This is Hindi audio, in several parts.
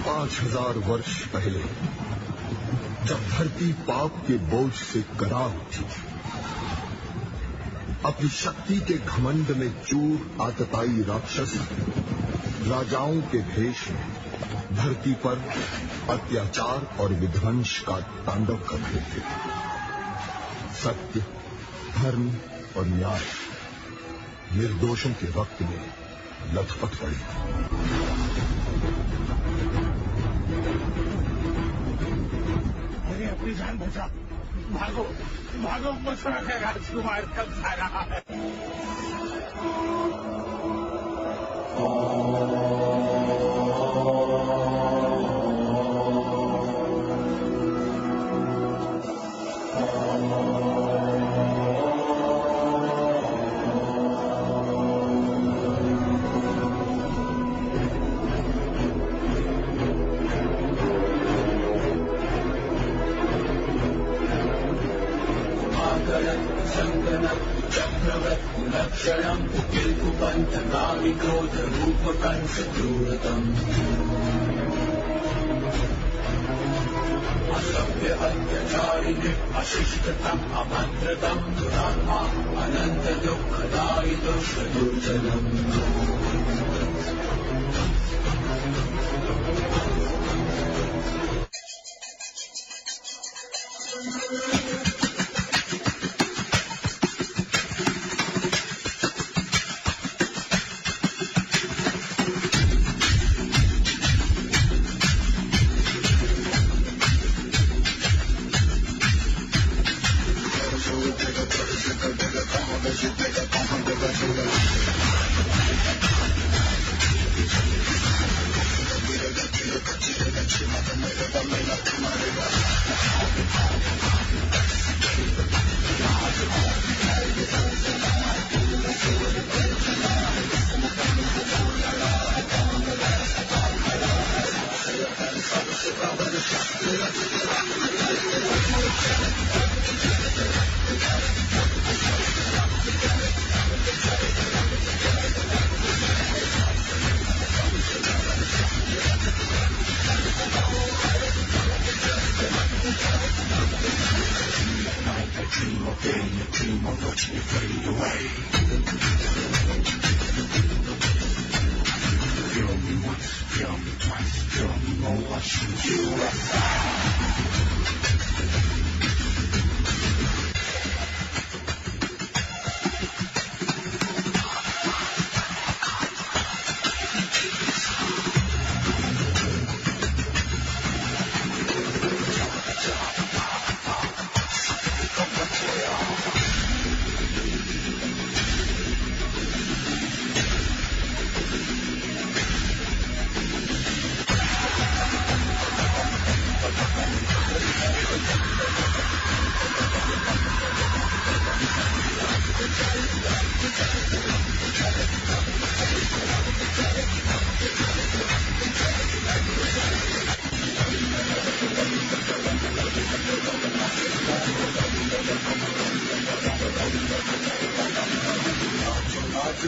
5000 वर्ष पहले जब धरती पाप के बोझ से करा उठी थी, अपनी शक्ति के घमंड में चूर आतताई राक्षस राजाओं के भेष में धरती पर अत्याचार और विध्वंस का तांडव कर रहे थे। सत्य, धर्म और न्याय निर्दोषों के रक्त में लथपथ पड़ी। अरे अपनी जान बचा, भागो भागो, मथुरा का राजकुमार कब आ रहा है। चक्रवर्तिलक्षणम् किल्कुपन्थगामि क्रोधरूपकंसक्रूरतम् असभ्य अत्याचारिणे अशिष्टतम् अभद्रतम् दुरात्मा अनन्त दुःखदायि दुष्टदुर्जनम्।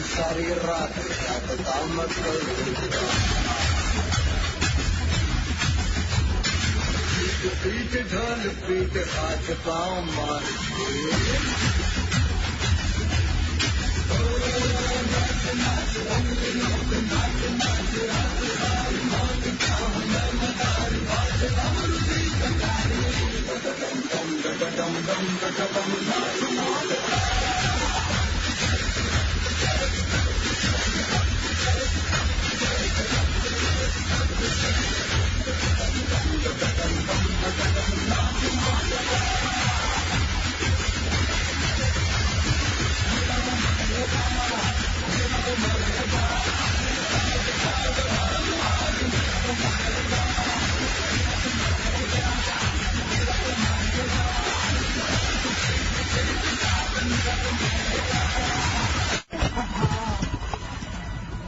सारी रात मत पीठ ढोल पीठ हाथ पाँव मार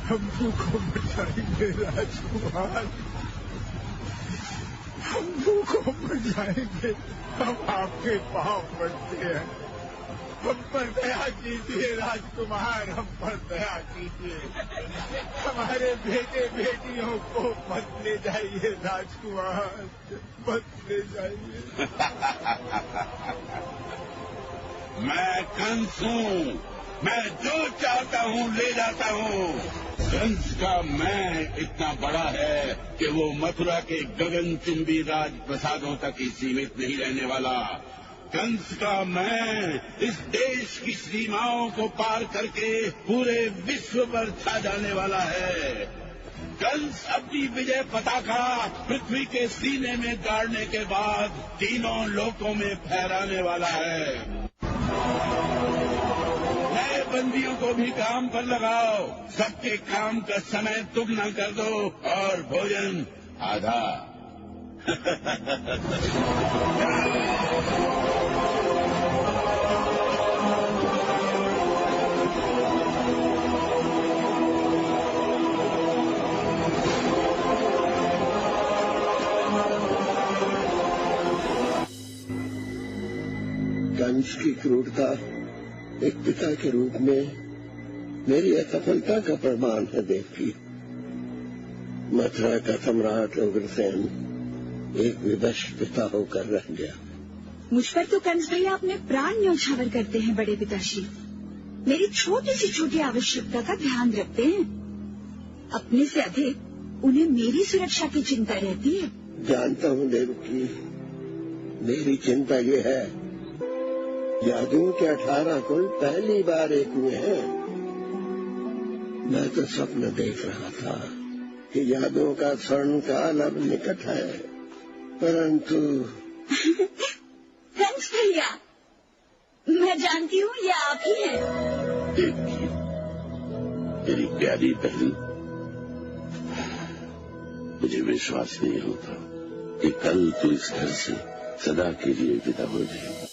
हमको को बचाएंगे राजकुमार, हमको को बचाएंगे। हम आपके पाँव पड़ते हैं, हम पर दया कीजिए राजकुमार, हम पर दया कीजिए। हमारे बेटे बेटियों को मत ले जाइए राजकुमार, मत ले जाइए। मैं कंस हूँ, मैं जो चाहता हूँ ले जाता हूँ। कंस का मैं इतना बड़ा है कि वो मथुरा के गगनचुंबी राज प्रसादों तक ही सीमित नहीं रहने वाला। कंस का मैं इस देश की सीमाओं को पार करके पूरे विश्व पर छा जाने वाला है। कंस अपनी विजय पताका पृथ्वी के सीने में गाड़ने के बाद तीनों लोकों में फहराने वाला है। नए बंदियों को भी काम पर लगाओ, सबके काम का समय दुगना कर दो और भोजन आधा। कंस की क्रूरता एक पिता के रूप में मेरी असफलता का प्रमाण है देवकी। मथुरा का सम्राट उग्रसेन एक विवश पिता होकर रह गया। मुझ पर तो कंस भैया अपने प्राण न्यौछावर करते हैं बड़े पिताश्री। मेरी छोटी से छोटी आवश्यकता का ध्यान रखते हैं। अपने से अधिक उन्हें मेरी सुरक्षा की चिंता रहती है। जानता हूँ देवकी, मेरी चिंता ये है, यादों के 18 कुल पहली बार एक हुए हैं। मैं तो स्वप्न देख रहा था कि यादों का स्वर्ण काल अब निकट है, परंतु कंस भैया, मैं जानती हूँ ये आप ही हैं। देवकी, मेरी प्यारी बहन, मुझे विश्वास नहीं होता कि कल तू इस घर से सदा के लिए विदा हो जाएगी।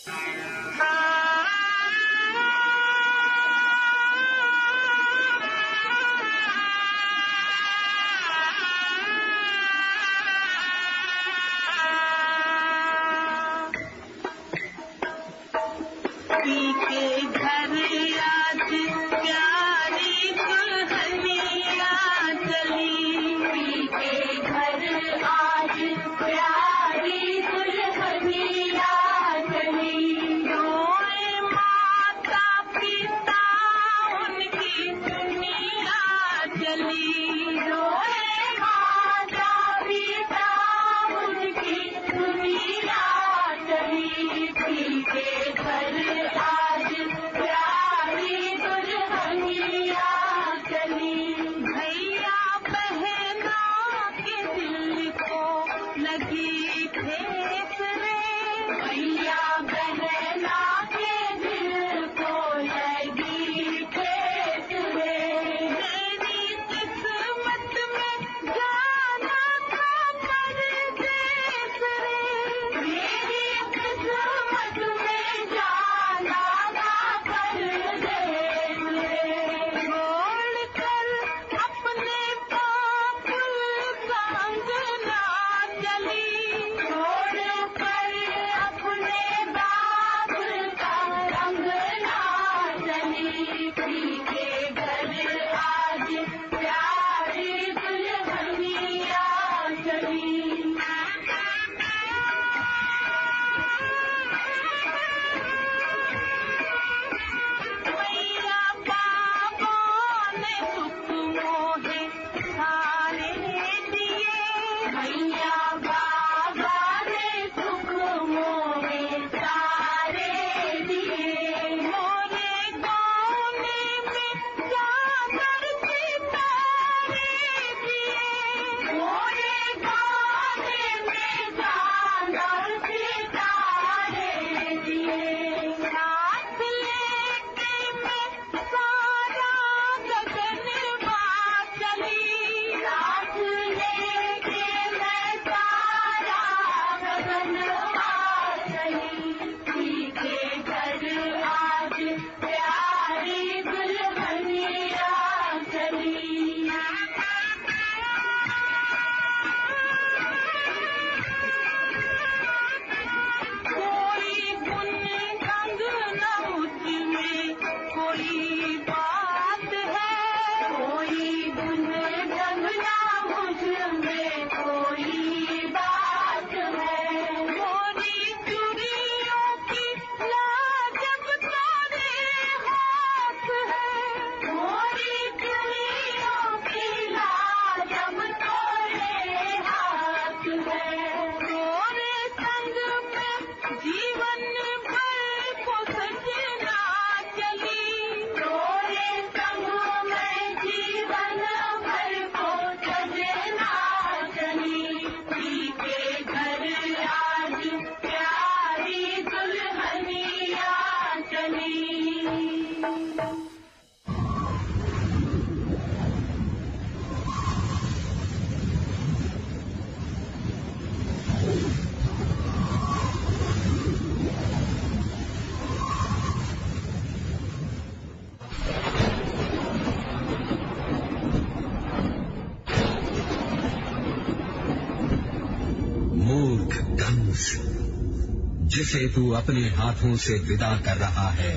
जिसे तू अपने हाथों से विदा कर रहा है,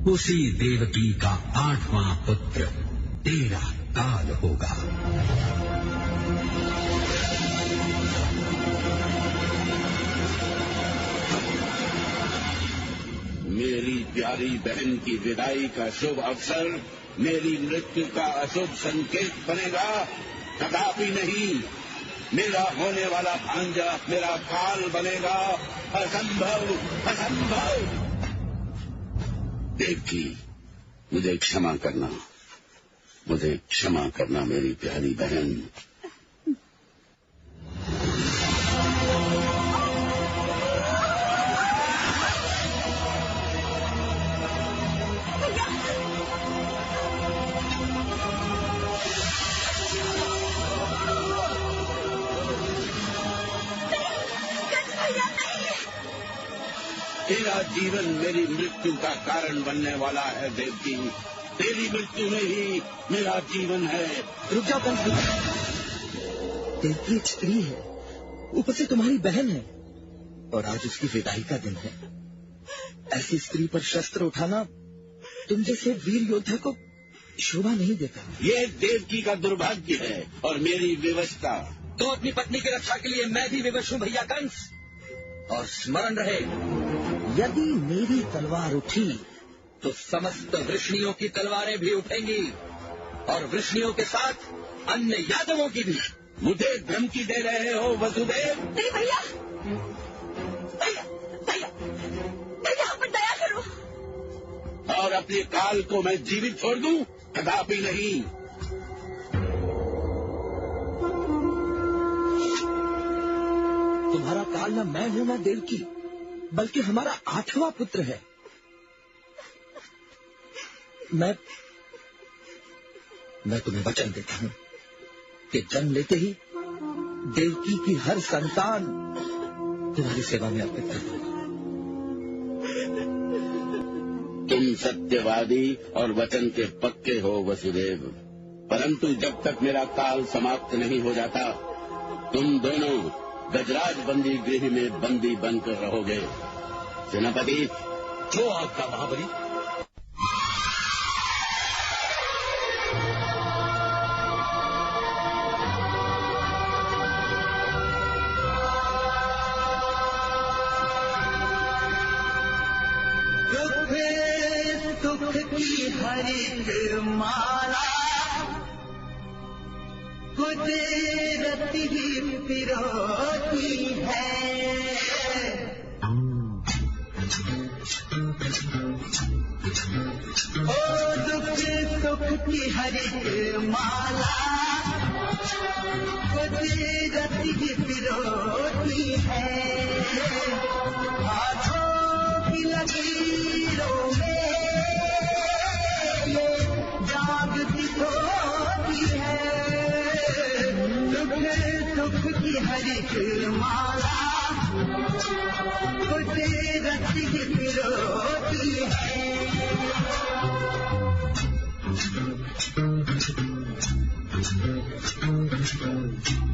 उसी देवकी का 8वां पुत्र तेरा काल होगा। मेरी प्यारी बहन की विदाई का शुभ अवसर मेरी मृत्यु का अशुभ संकेत बनेगा? कदापि नहीं। मेरा होने वाला भांजा मेरा काल बनेगा। असंभव, असंभव। देवकी, मुझे क्षमा करना, मुझे क्षमा करना मेरी प्यारी बहन। तेरा जीवन मेरी मृत्यु का कारण बनने वाला है देवकी। तेरी मृत्यु में ही मेरा जीवन है। रुक जाओ कंस। देवकी एक स्त्री है, ऊपर से तुम्हारी बहन है, और आज उसकी विदाई का दिन है। ऐसी स्त्री पर शस्त्र उठाना तुम जैसे वीर योद्धा को शोभा नहीं देता। ये देवकी का दुर्भाग्य है और मेरी विवशता। तो अपनी पत्नी की रक्षा के लिए मैं भी विवश हूँ भैया कंस। और स्मरण रहे, यदि मेरी तलवार उठी तो समस्त वृष्णियों की तलवारें भी उठेंगी, और वृष्णियों के साथ अन्य यादवों की भी। मुझे धमकी दे रहे हो वसुदेव? नहीं भैया, भैया, भैया, भैया आप पर दया करो। और अपने काल को मैं जीवित छोड़ दूं? कदापि नहीं। तुम्हारा काल न मैं हूं न देवकी, बल्कि हमारा 8वां पुत्र है। मैं तुम्हें वचन देता हूं कि जन्म लेते ही देवकी की हर संतान तुम्हारी सेवा में अर्पित कर दूंगा। तुम सत्यवादी और वचन के पक्के हो वसुदेव, परंतु जब तक मेरा काल समाप्त नहीं हो जाता, तुम दोनों गजराज बंदी गृह में बंदी बनकर रहोगे। सेनापति, जो आपका महाबली। दुख की हरित माला कुदरत ही पिरोती है। ओ दुख की हरित माला कुदरत ही पिरोती है। हाथों की लकीरों में ये जागती होती है। दुख की हरित माला कुदरत ही पिरोती है।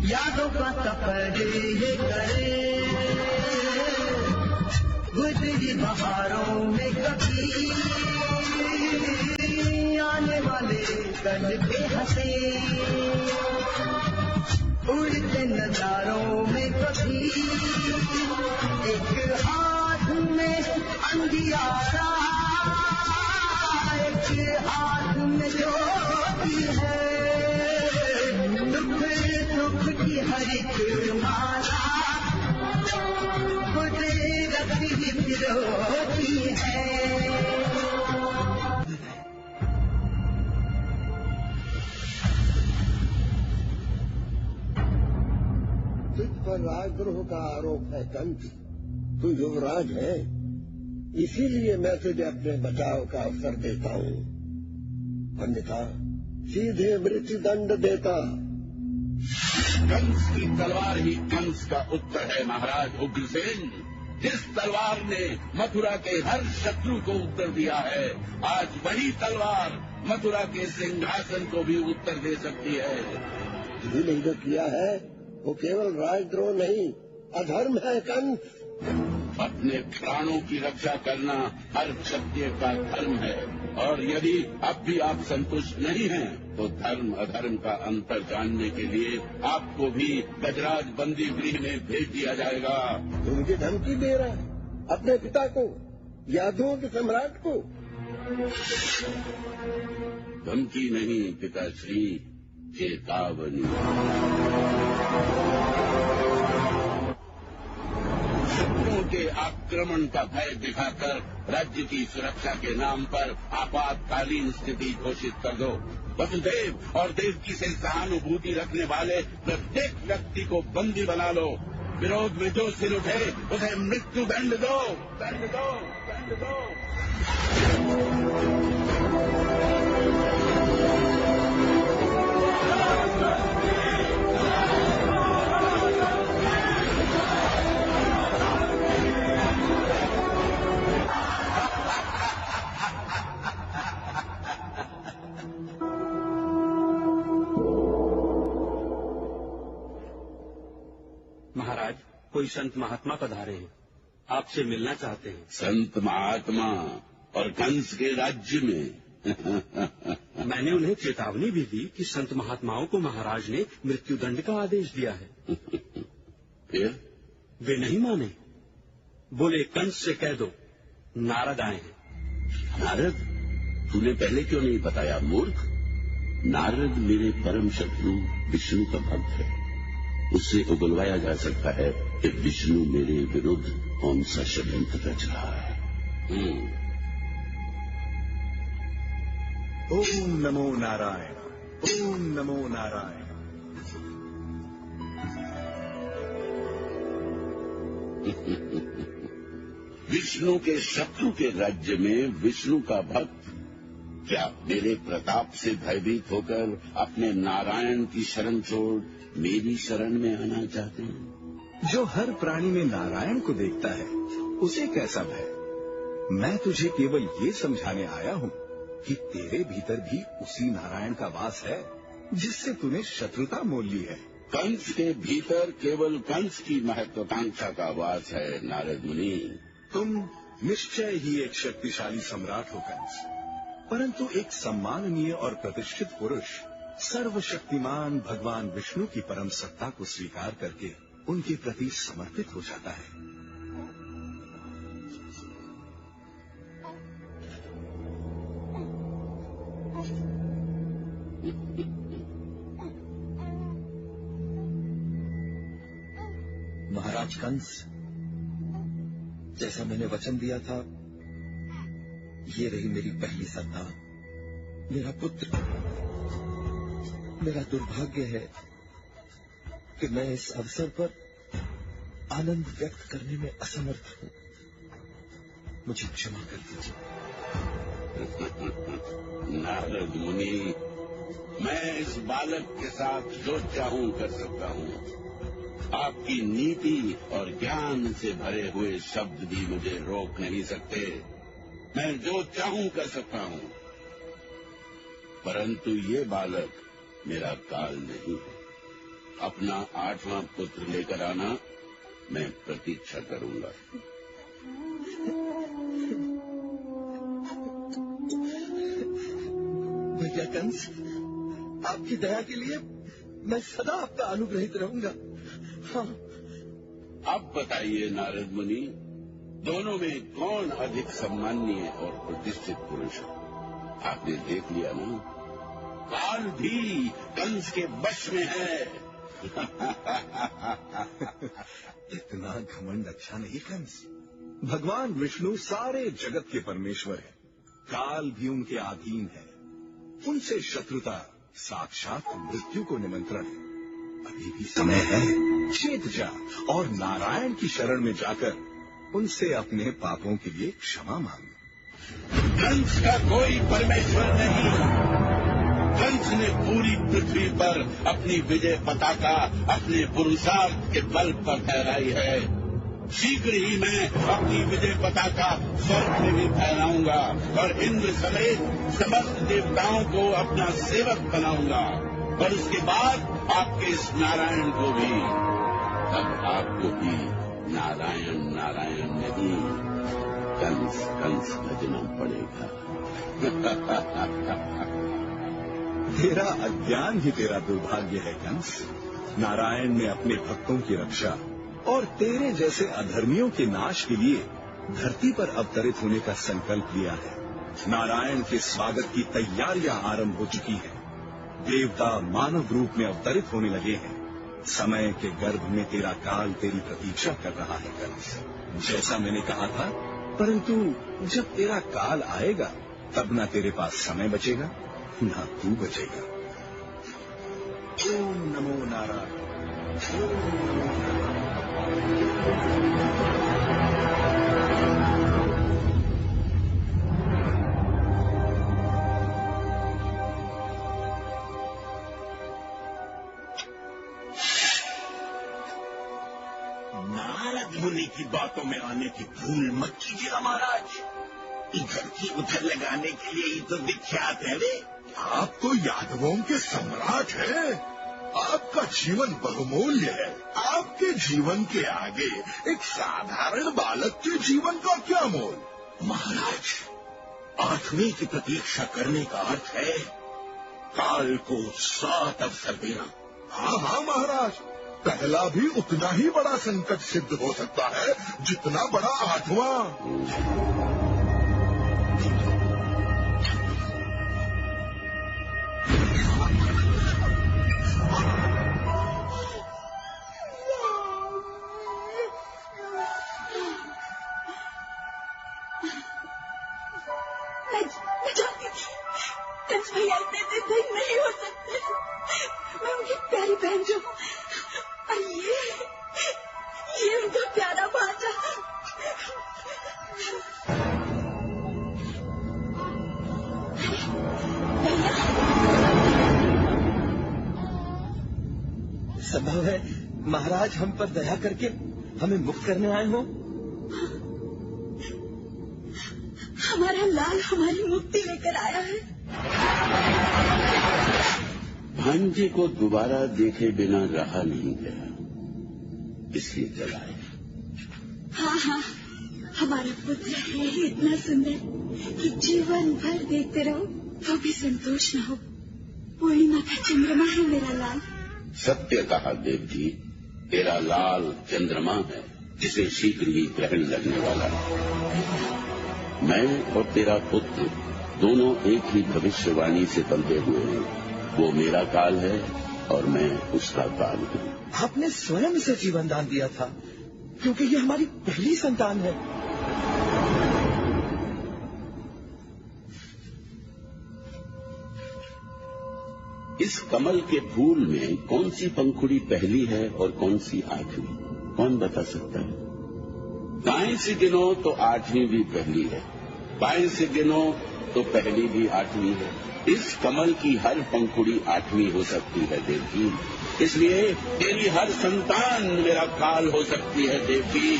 यादों का सफर ये करे गुजरी बहारों में कभी, आने वाले कल पे हंसे उड़ते नजारों में कभी। एक हाथ में अंधियारा, एक हाथ में ज्योति है। दुख की हरित माला कुदरत शक्ति विरोधी है। तुझ पर राजद्रोह का आरोप है कंस। तू युवराज है, इसीलिए मैं तुझे अपने बचाव का अवसर देता हूँ, अन्यथा सीधे मृत्युदंड देता। कंस की तलवार ही कंस का उत्तर है महाराज उग्रसेन। जिस तलवार ने मथुरा के हर शत्रु को उत्तर दिया है, आज वही तलवार मथुरा के सिंहासन को भी उत्तर दे सकती है। तूने जो किया है वो केवल राजद्रोह नहीं, अधर्म है कंस। अपने प्राणों की रक्षा करना हर क्षत्रिय का धर्म है, और यदि अब भी आप संतुष्ट नहीं हैं, तो धर्म अधर्म का अंतर जानने के लिए आपको भी गजराज बंदी गृह में भेज दिया जाएगा। तू मुझे धमकी दे रहा है, अपने पिता को, यादवों के सम्राट को? धमकी नहीं पिताश्री, चेतावनी। शत्रुओं के आक्रमण का भय दिखाकर राज्य की सुरक्षा के नाम पर आपातकालीन स्थिति घोषित कर दो। वसुदेव और देवकी से सहानुभूति रखने वाले प्रत्येक व्यक्ति को बंदी बना लो। विरोध में जो सिर उठे उसे मृत्यु दंड दो, दंड दो, दंड दो। महाराज, कोई संत महात्मा पधारे हैं, आपसे मिलना चाहते हैं। संत महात्मा और कंस के राज्य में? मैंने उन्हें चेतावनी भी दी कि संत महात्माओं को महाराज ने मृत्युदंड का आदेश दिया है। फिर वे नहीं माने, बोले कंस से कह दो नारद आए हैं। नारद? तूने पहले क्यों नहीं बताया मूर्ख? नारद मेरे परम शत्रु विष्णु का भक्त है। उससे उगलवाया जा सकता है कि विष्णु मेरे विरुद्ध कौन सा षड्यंत्र रच रहा है। ओम नमो नारायण, ओम नमो नारायण। विष्णु के शत्रु के राज्य में विष्णु का भक्त क्या मेरे प्रताप से भयभीत होकर अपने नारायण की शरण छोड़ मेरी शरण में आना चाहते हैं? जो हर प्राणी में नारायण को देखता है उसे कैसा भय? मैं तुझे केवल ये समझाने आया हूँ कि तेरे भीतर भी उसी नारायण का वास है जिससे तूने शत्रुता मोल ली है। कंस के भीतर केवल कंस की महत्वाकांक्षा का वास है नारद मुनि। तुम निश्चय ही एक शक्तिशाली सम्राट हो कंस, परंतु एक सम्माननीय और प्रतिष्ठित पुरुष सर्वशक्तिमान भगवान विष्णु की परम सत्ता को स्वीकार करके उनके प्रति समर्पित हो जाता है। महाराज कंस, जैसा मैंने वचन दिया था, ये रही मेरी पहली संतान, मेरा पुत्र। मेरा दुर्भाग्य है कि मैं इस अवसर पर आनंद व्यक्त करने में असमर्थ हूं। मुझे क्षमा कर दीजिए। नारद मुनि, मैं इस बालक के साथ जो चाहूं कर सकता हूं। आपकी नीति और ज्ञान से भरे हुए शब्द भी मुझे रोक नहीं सकते। मैं जो चाहूं कर सकता हूं, परंतु ये बालक मेरा काल नहीं है। अपना 8वां पुत्र लेकर आना, मैं प्रतीक्षा करूंगा। भैया कंस, आपकी दया के लिए मैं सदा आपका अनुग्रहित रहूंगा। हाँ। अब बताइए नारद मुनि, दोनों में कौन अधिक सम्माननीय और प्रतिष्ठित पुरुष है? आपने देख लिया ना, काल भी कंस के वश में है। इतना घमंड अच्छा नहीं कंस। भगवान विष्णु सारे जगत के परमेश्वर हैं। काल भी उनके अधीन है। उनसे शत्रुता साक्षात मृत्यु को निमंत्रण है। अभी भी समय है, चेत जा और नारायण की शरण में जाकर उनसे अपने पापों के लिए क्षमा मांग। कंस का कोई परमेश्वर नहीं। कंस ने पूरी पृथ्वी पर अपनी विजय पताका अपने पुरुषार्थ के बल पर फहराई है। शीघ्र ही मैं अपनी विजय पताका स्वर्ग में भी फहराऊंगा और इंद्र समेत समस्त देवताओं को अपना सेवक बनाऊंगा। और उसके बाद आपके इस नारायण को भी, तब आपको भी नारायण नारायण नहीं, कंस कंस भजना पड़ेगा। तेरा अज्ञान ही तेरा दुर्भाग्य है कंस। नारायण ने अपने भक्तों की रक्षा और तेरे जैसे अधर्मियों के नाश के लिए धरती पर अवतरित होने का संकल्प लिया है। नारायण के स्वागत की तैयारियां आरंभ हो चुकी हैं। देवता मानव रूप में अवतरित होने लगे हैं। समय के गर्भ में तेरा काल तेरी प्रतीक्षा कर रहा है कंस, जैसा मैंने कहा था। परंतु जब तेरा काल आएगा तब न तेरे पास समय बचेगा न तू बचेगा। ओम नमो नारायण। नारद मुनि की बातों में आने की भूल मत कीजिएगा महाराज। इधर की उधर लगाने के लिए ही तो विख्यात है वे। आप तो यादवों के सम्राट हैं। आपका जीवन बहुमूल्य है। आपके जीवन के आगे एक साधारण बालक के जीवन का क्या मोल? महाराज, 8वीं की प्रतीक्षा करने का अर्थ है काल को 7 अवसर देना। हाँ हाँ महाराज, पहला भी उतना ही बड़ा संकट सिद्ध हो सकता है जितना बड़ा 8वां। मैं जानती थी कंस भैया इतने निर्दयी नहीं हो सकते। मैं उनकी प्यारी बहन जो हूँ, और ये उनका प्यारा भांजा। संभव है महाराज हम पर दया करके हमें मुक्त करने आए हो। हमारा लाल हमारी मुक्ति लेकर आया है। भांजे को दोबारा देखे बिना रहा नहीं गया, इसलिए चलाए। हाँ हाँ, हमारा पुत्र है ही इतना सुंदर कि जीवन भर देखते रहो तो भी संतोष न हो। पूर्णिमा का चंद्रमा है मेरा लाल। सत्य कहा देव जी, तेरा लाल चंद्रमा है जिसे शीघ्र ही ग्रहण लगने वाला है। मैं और तेरा पुत्र दोनों एक ही भविष्यवाणी से बंधे हुए हैं। वो मेरा काल है और मैं उसका काल हूँ। आपने स्वयं से जीवन दान दिया था क्योंकि ये हमारी पहली संतान है। इस कमल के फूल में कौन सी पंखुड़ी पहली है और कौन सी 8वीं, कौन बता सकता है? दाएं से गिनो तो 8वीं भी पहली है, बाएं से गिनो तो पहली भी 8वीं है। इस कमल की हर पंखुड़ी 8वीं हो सकती है देव जी, इसलिए तेरी हर संतान मेरा काल हो सकती है देव जी।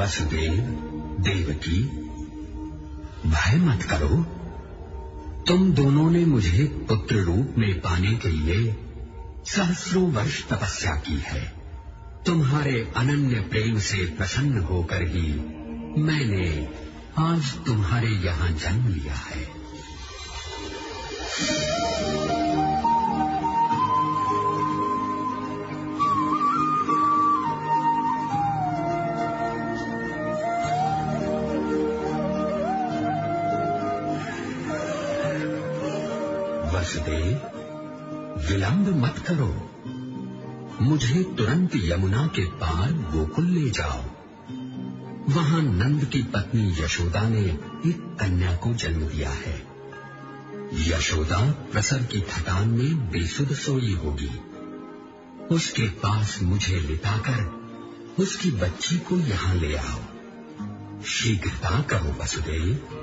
वसुदेव, देवकी, भय मत करो। तुम दोनों ने मुझे पुत्र रूप में पाने के लिए सहस्रों वर्ष तपस्या की है। तुम्हारे अनन्य प्रेम से प्रसन्न होकर ही मैंने आज तुम्हारे यहाँ जन्म लिया है। वसुदेव, विलंब मत करो। मुझे तुरंत यमुना के पार गोकुल ले जाओ। वहां नंद की पत्नी यशोदा ने एक कन्या को जन्म दिया है। यशोदा प्रसव की थकान में बेसुध सोई होगी। उसके पास मुझे लिटाकर उसकी बच्ची को यहाँ ले आओ। शीघ्रता करो वसुदेव।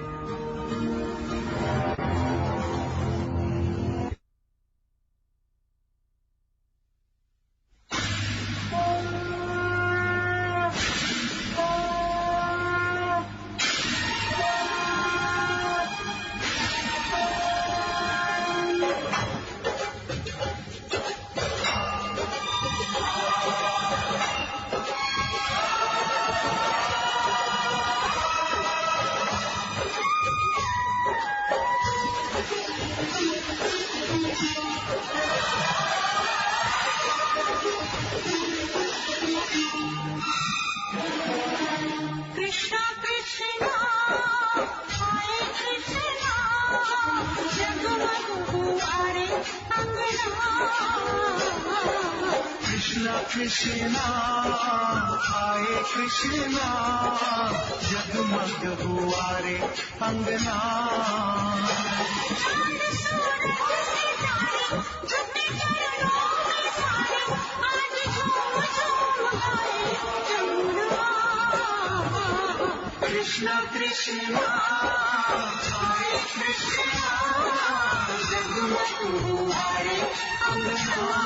कृष्णा आए कृष्णा जगमग हुआ रे अंगना। कृष्णा कृष्णा आए कृष्णा जगमग हुआ रे अंगना।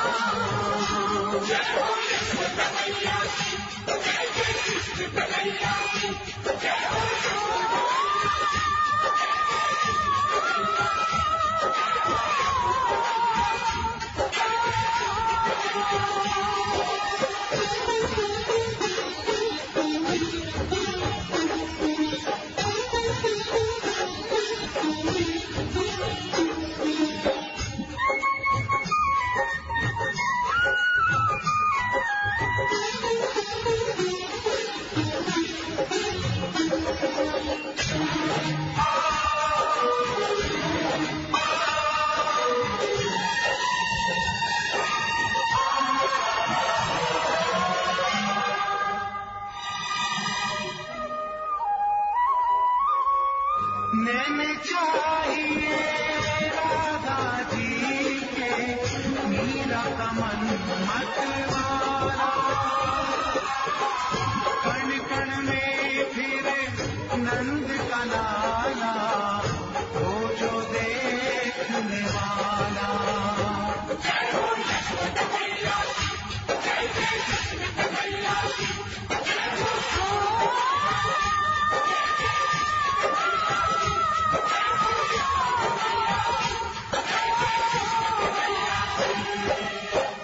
नैन चाहिए राधा जी के, मीरा का मन मतवाला, कण कण में फिरे नंद का लाला, वो जो देखने वाला।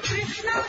कृष्णा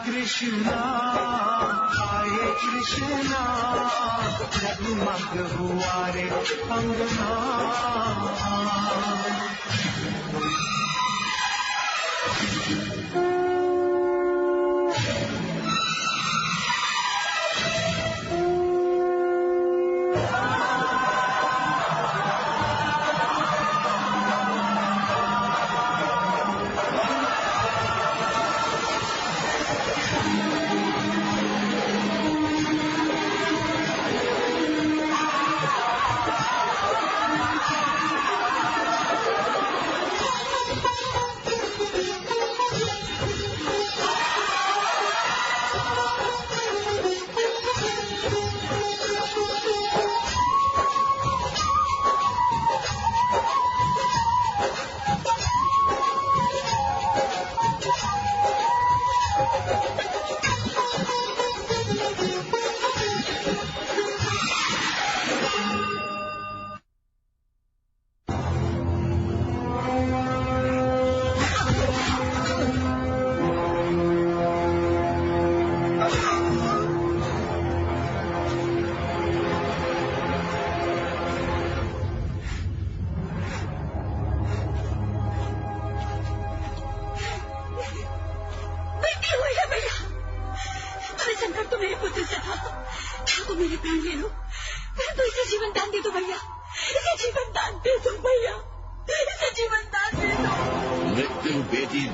कृष्णा आए कृष्णा, जगमग हुआ रे अंगना।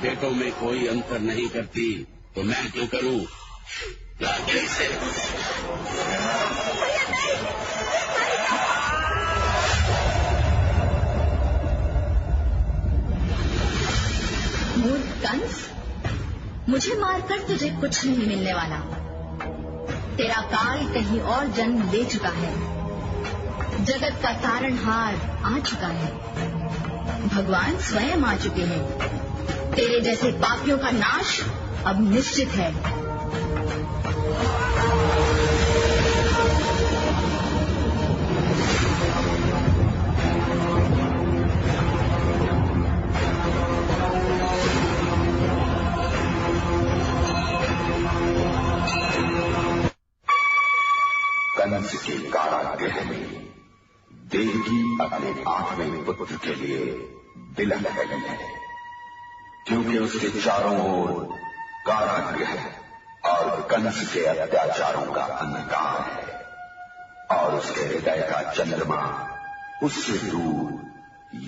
बेटों में कोई अंतर नहीं करती तो मैं क्यों करूं? से मूर्ख कंस, मुझे मारकर तुझे कुछ नहीं मिलने वाला। तेरा काल कहीं और जन्म ले चुका है। जगत का तारणहार आ चुका है। भगवान स्वयं आ चुके हैं। तेरे जैसे पापियों का नाश अब निश्चित है। कंस के कारागृह में देवकी अपने 8वें पुत्र के लिए बिलख रही है, क्योंकि उसके चारों ओर कारागृह और कंस के अत्याचारों का अंधकार है, और उसके हृदय का चंद्रमा उससे दूर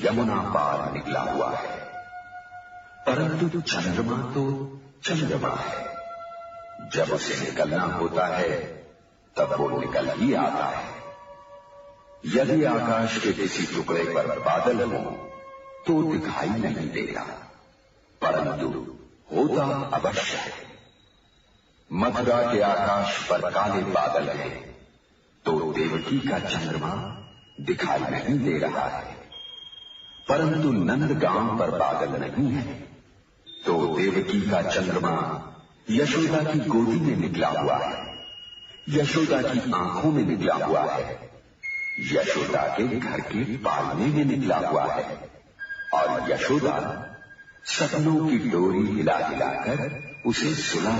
यमुना पार निकला हुआ है। परंतु चंद्रमा तो चंद्रमा है, जब उसे निकलना होता है तब वो निकल ही आता है। यदि आकाश के किसी टुकड़े पर बादल हो तो दिखाई नहीं देता, परंतु होता अवश्य है। मथुरा के आकाश पर काले बादल है तो देवकी का चंद्रमा दिखाई नहीं दे रहा है, परंतु नंदगांव पर बादल नहीं है तो देवकी का चंद्रमा यशोदा की गोदी में निकला हुआ है, यशोदा की आंखों में निकला हुआ है, यशोदा के घर के पालने में निकला हुआ है, और यशोदा सपनों की डोरी हिला हिलाकर उसे सुला